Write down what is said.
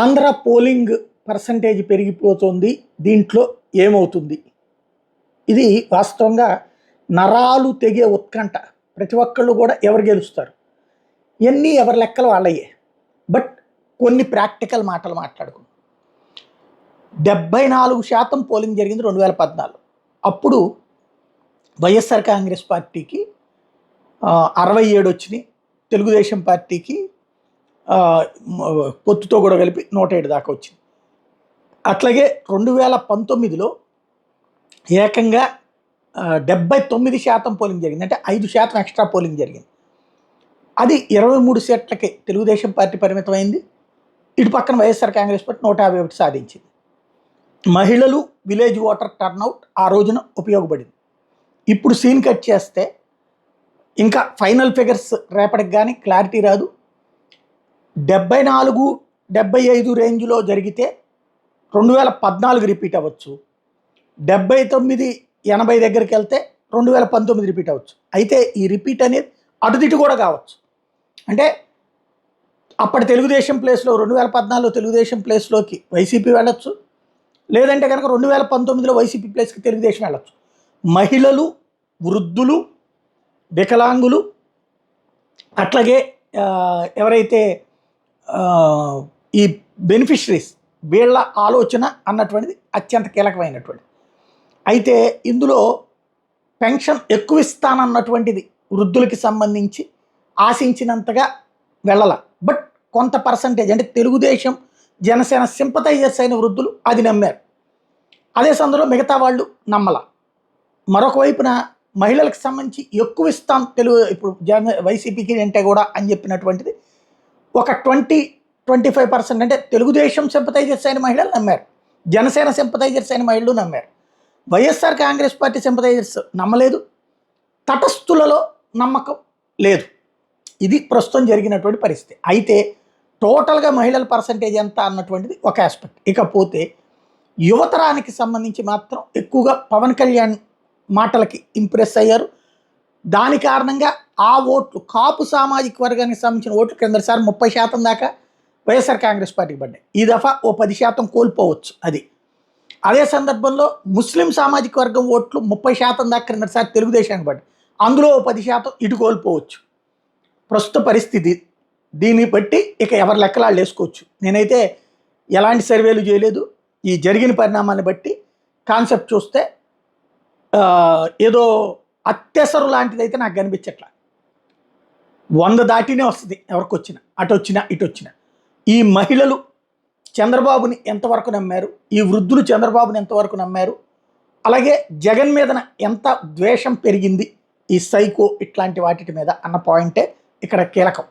Andhra polling percentage పెరిగిపోతుంది. దీంట్లో ఏమవుతుంది? ఇది వాస్తవంగా నరాలు తెగే ఉత్కంఠ. ప్రతి ఒక్కళ్ళు కూడా ఎవరు గెలుస్తారు, ఇవన్నీ ఎవరి లెక్కలు వాళ్ళయ్యే. బట్ కొన్ని ప్రాక్టికల్ మాటలు మాట్లాడుకుందాం. 74% పోలింగ్ జరిగింది 2014. అప్పుడు వైఎస్ఆర్ కాంగ్రెస్ పార్టీకి 67 వచ్చినాయి, తెలుగుదేశం పార్టీకి పొత్తుతో కూడా కలిపి 107 దాకా వచ్చింది. అట్లాగే 2019లో ఏకంగా 79% పోలింగ్ జరిగింది, అంటే 5% ఎక్స్ట్రా పోలింగ్ జరిగింది. అది 23 సీట్లకి తెలుగుదేశం పార్టీ పరిమితమైంది. ఇటు పక్కన వైఎస్ఆర్ కాంగ్రెస్ పార్టీ 151 సాధించింది. మహిళలు, విలేజ్ ఓటర్ టర్నౌట్ ఆ రోజున ఉపయోగపడింది. ఇప్పుడు సీన్ కట్ చేస్తే ఇంకా ఫైనల్ ఫిగర్స్ రేపటికి కానీ క్లారిటీ రాదు. 74-75 రేంజ్లో జరిగితే 2014 రిపీట్ అవ్వచ్చు. 79-80 దగ్గరికి వెళ్తే 2019 రిపీట్ అవ్వచ్చు. అయితే ఈ రిపీట్ అనేది అటుదిటు కూడా కావచ్చు. అంటే అప్పటి తెలుగుదేశం ప్లేస్లో 2014లో తెలుగుదేశం ప్లేస్లోకి వైసీపీ వెళ్ళొచ్చు, లేదంటే కనుక 2019లో వైసీపీ ప్లేస్కి తెలుగుదేశం వెళ్ళొచ్చు. మహిళలు, వృద్ధులు, వికలాంగులు, అట్లాగే ఎవరైతే ఈ బెనిఫిషరీస్, వీళ్ళ ఆలోచన అన్నటువంటిది అత్యంత కీలకమైనటువంటిది. అయితే ఇందులో పెన్షన్ ఎక్కువ ఇస్తానన్నటువంటిది వృద్ధులకి సంబంధించి ఆశించినంతగా వెళ్ళాల. బట్ కొంత పర్సంటేజ్, అంటే తెలుగుదేశం జనసేన సింపథైజర్స్ అయిన వృద్ధులు అది నమ్మారు. అదే సందర్భంలో మిగతా వాళ్ళు నమ్మల. మరొక వైపున మహిళలకు సంబంధించి ఎక్కువ ఇస్తాం ఇప్పుడు వైసీపీకి అంటే కూడా అని చెప్పినటువంటిది ఒక 20-25%, అంటే తెలుగుదేశం సింపథైజర్స్ అయిన మహిళలు నమ్మారు, జనసేన సింపథైజర్స్ అయిన మహిళలు నమ్మారు. వైఎస్ఆర్ కాంగ్రెస్ పార్టీ సింపథైజర్స్ నమ్మలేదు, తటస్థులలో నమ్మకం లేదు. ఇది ప్రస్తుతం జరిగినటువంటి పరిస్థితి. అయితే టోటల్గా మహిళల పర్సంటేజ్ ఎంత అన్నటువంటిది ఒక ఆస్పెక్ట్. ఇకపోతే యువతరానికి సంబంధించి మాత్రం ఎక్కువగా పవన్ కళ్యాణ్ మాటలకి ఇంప్రెస్ అయ్యారు. దాని కారణంగా ఆ ఓట్లు, కాపు సామాజిక వర్గానికి సంబంధించిన ఓట్లు కిందసారి 30% దాకా వైఎస్ఆర్ కాంగ్రెస్ పార్టీకి పడ్డాయి. ఈ దఫా ఓ 10% కోల్పోవచ్చు. అదే సందర్భంలో ముస్లిం సామాజిక వర్గం ఓట్లు 30% దాకా కిందసారి తెలుగుదేశానికి పడ్డాయి. అందులో ఓ 10% ఇటు కోల్పోవచ్చు. ప్రస్తుత పరిస్థితి దీన్ని బట్టి ఇక ఎవరి లెక్కలు వేసుకోవచ్చు. నేనైతే ఎలాంటి సర్వేలు చేయలేదు. ఈ జరిగిన పరిణామాన్ని బట్టి కాన్సెప్ట్ చూస్తే ఏదో అత్యసరు లాంటిది అయితే నాకు కనిపించట్లా. 100 దాటినే వస్తుంది ఎవరికి వచ్చినా, అటు వచ్చినా ఇటు వచ్చినా. ఈ మహిళలు చంద్రబాబుని ఎంతవరకు నమ్మారు, ఈ వృద్ధులు చంద్రబాబుని ఎంతవరకు నమ్మారు, అలాగే జగన్ మీదన ఎంత ద్వేషం పెరిగింది ఈ సైకో ఇట్లాంటి వాటి మీద అన్న పాయింటే ఇక్కడ కీలకం.